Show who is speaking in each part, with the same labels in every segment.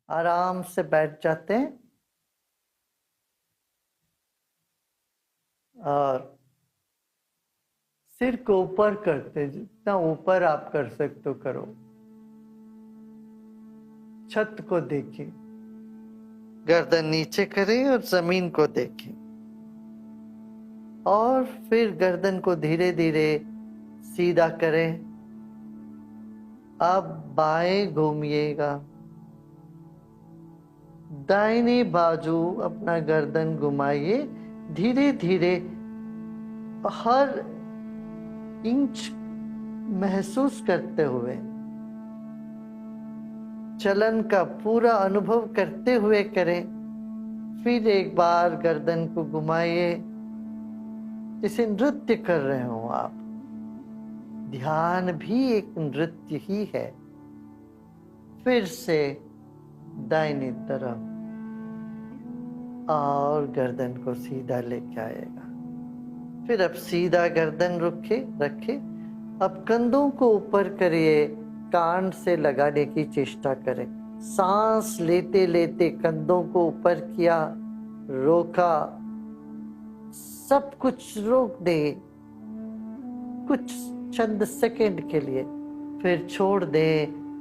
Speaker 1: आराम से बैठ जाते हैं और सिर को ऊपर करते हैं, जितना ऊपर आप कर सकते हो करो। छत को देखें, गर्दन नीचे करें और जमीन को देखें और फिर गर्दन को धीरे धीरे सीधा करें। अब बाएं घूमिएगा, दाहिनी बाजू अपना गर्दन घुमाइए धीरे धीरे, हर इंच महसूस करते हुए, चलन का पूरा अनुभव करते हुए करें। फिर एक बार गर्दन को घुमाइए, जैसे नृत्य कर रहे हो आप। ध्यान भी एक नृत्य ही है। फिर से दाहिनी तरफ और गर्दन को सीधा लेके आएगा। फिर अब सीधा गर्दन रखे। अब कंधों को ऊपर करिए, कान से लगाने की चेष्टा करें। सांस लेते लेते कंधों को ऊपर किया, रोका, सब कुछ रोक दे कुछ चंद सेकंड के लिए, फिर छोड़ दे।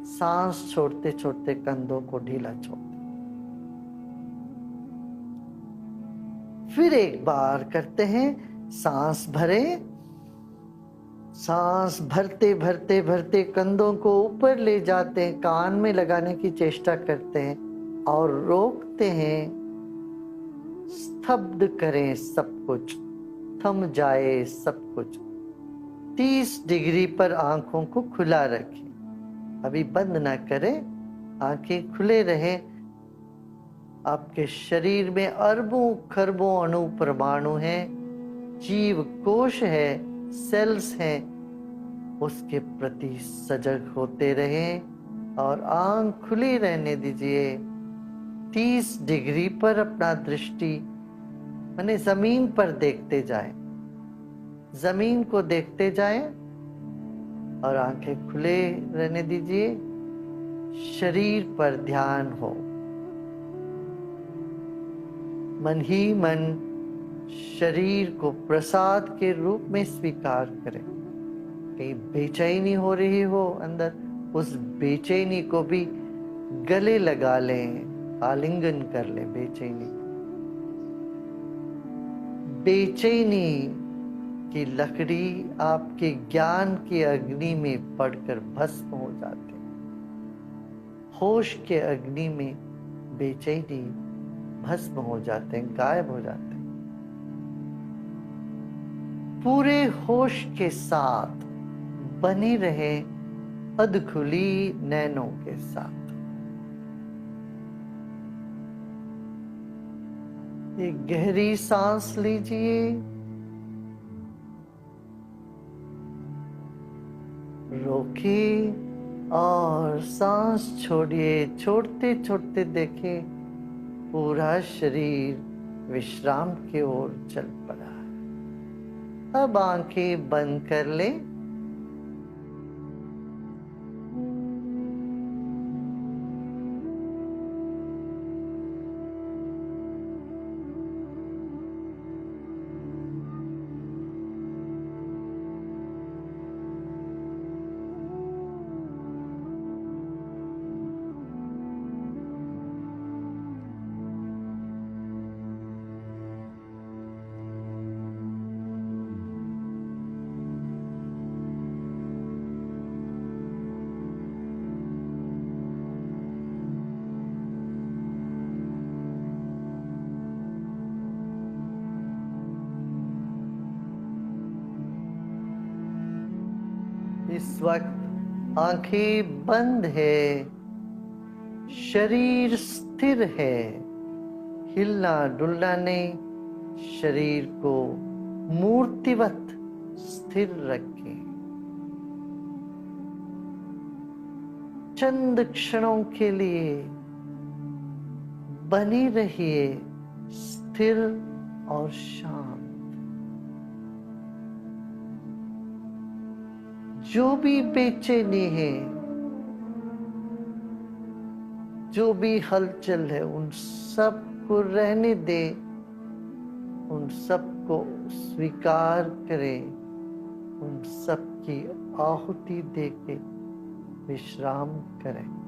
Speaker 1: सांस छोड़ते छोड़ते कंधों को ढीला छोड़ दे। फिर एक बार करते हैं, सांस भरे, सांस भरते भरते भरते कंधों को ऊपर ले जाते हैं, कान में लगाने की चेष्टा करते हैं और रोकते हैं। स्तब्ध करें सब कुछ, थम जाए सब कुछ। 30 डिग्री पर आंखों को खुला रखें, अभी बंद ना करें, आंखें खुले रहें। आपके शरीर में अरबों खरबों अणु परमाणु हैं, जीव कोश है, सेल्स हैं। उसके प्रति सजग होते रहें और आंख खुली रहने दीजिए। 30 डिग्री पर अपना दृष्टि माने जमीन पर देखते जाएं, जमीन को देखते जाएं और आंखें खुले रहने दीजिए। शरीर पर ध्यान हो, मन ही मन शरीर को प्रसाद के रूप में स्वीकार करें। कहीं बेचैनी हो रही हो अंदर, उस बेचैनी को भी गले लगा लें, आलिंगन कर लें बेचैनी। बेचैनी की लकड़ी आपके ज्ञान की अग्नि में पड़कर भस्म हो जाते, होश के अग्नि में बेचैनी भस्म हो जाते हैं, गायब हो जाते हैं। पूरे होश के साथ बने रहे, अधखुली नैनों के साथ। एक गहरी सांस लीजिए, रोकिए और सांस छोड़िए। छोड़ते छोड़ते देखें पूरा शरीर विश्राम की ओर चल पड़ा। अब आंखें बंद कर लें। इस वक्त आंखें बंद है, शरीर स्थिर है, हिलना डुलना नहीं। शरीर को मूर्तिवत स्थिर रखें। चंद क्षणों के लिए बनी रहिए स्थिर और शांत। जो भी बेचैनी है जो भी हलचल है उन सब को रहने दे, उन सब को स्वीकार करें, उन सब की आहुति देके विश्राम करें।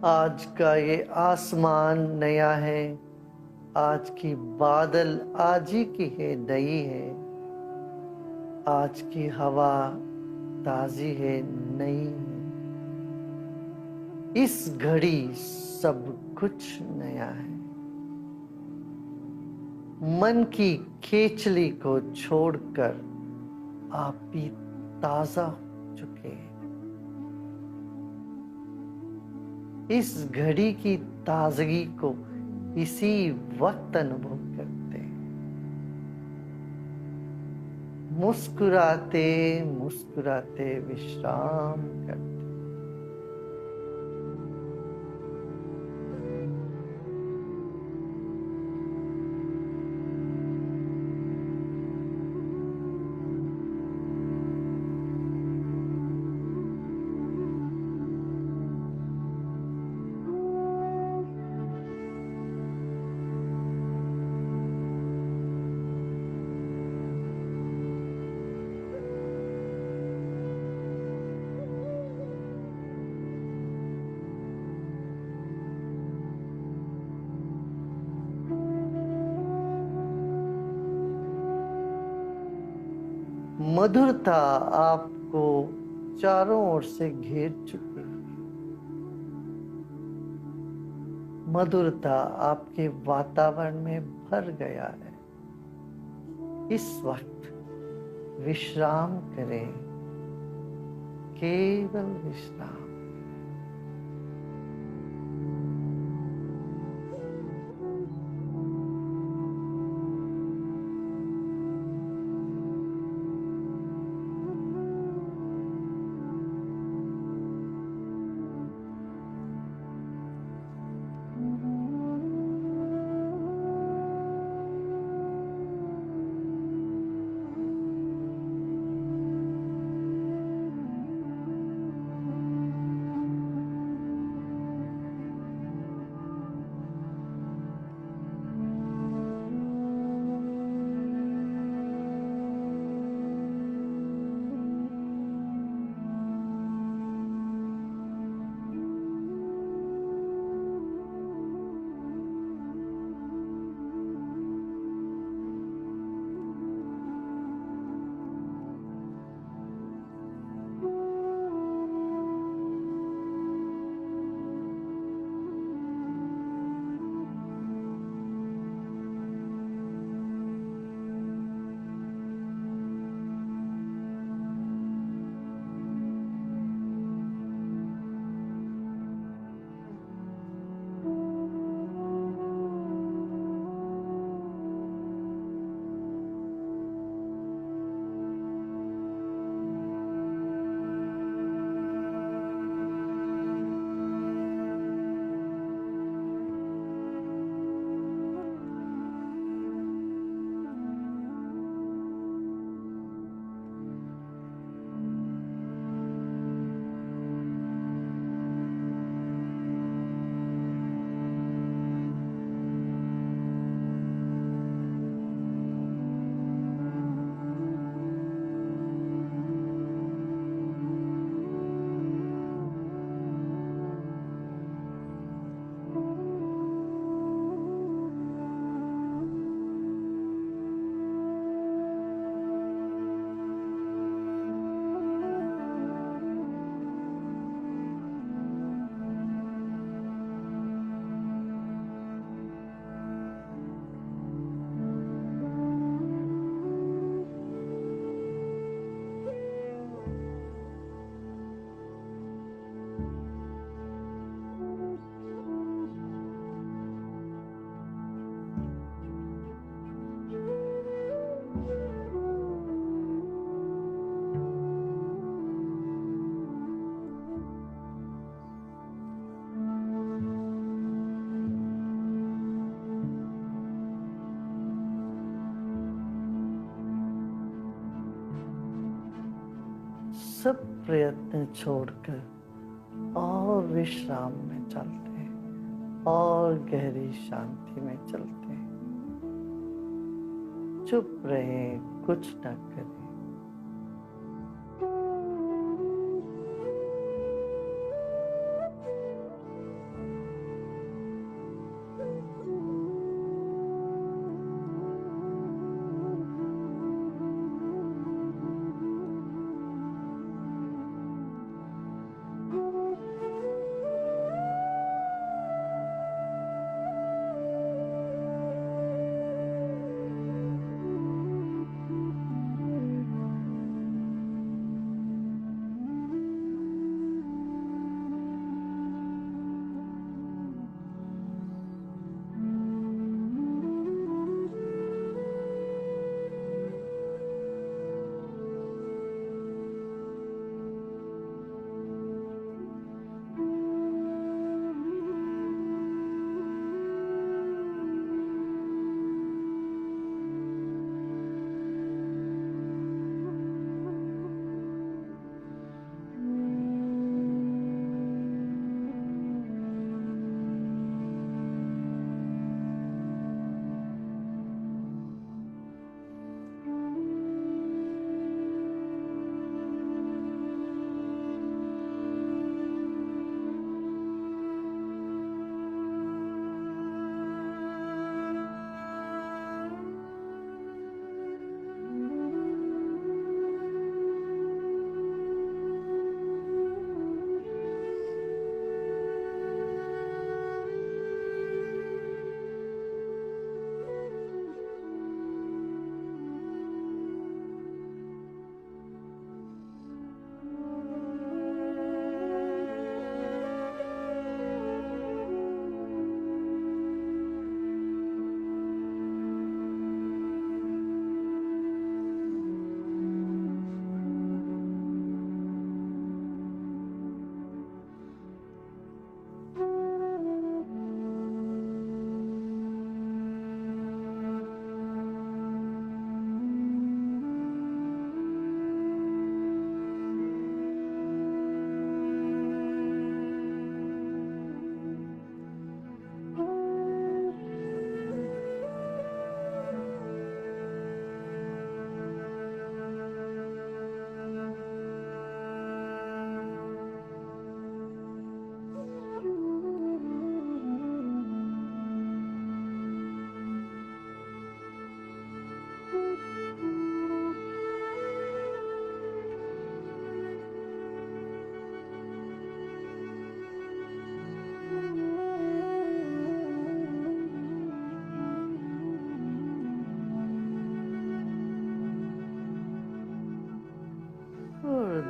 Speaker 1: आज का ये आसमान नया है, आज की बादल आज ही की है, नई है। आज की हवा ताजी है, नई है। इस घड़ी सब कुछ नया है। मन की खेचली को छोड़कर आप भी ताजा हो चुके हैं। इस घड़ी की ताजगी को इसी वक्त अनुभव करते हैं। मुस्कुराते मुस्कुराते विश्राम करते। मधुरता आपको चारों ओर से घेर चुकी है। मधुरता आपके वातावरण में भर गया है। इस वक्त विश्राम करें, केवल विश्राम। सब प्रयत्न छोड़कर और विश्राम में चलते हैं और गहरी शांति में चलते हैं। चुप रहें, कुछ न करें।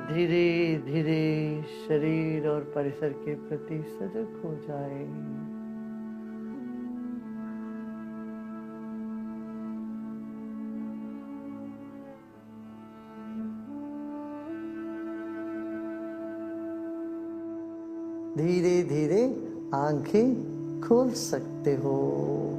Speaker 1: धीरे धीरे शरीर और परिसर के प्रति सजग हो जाए। धीरे धीरे आंखें खोल सकते हो।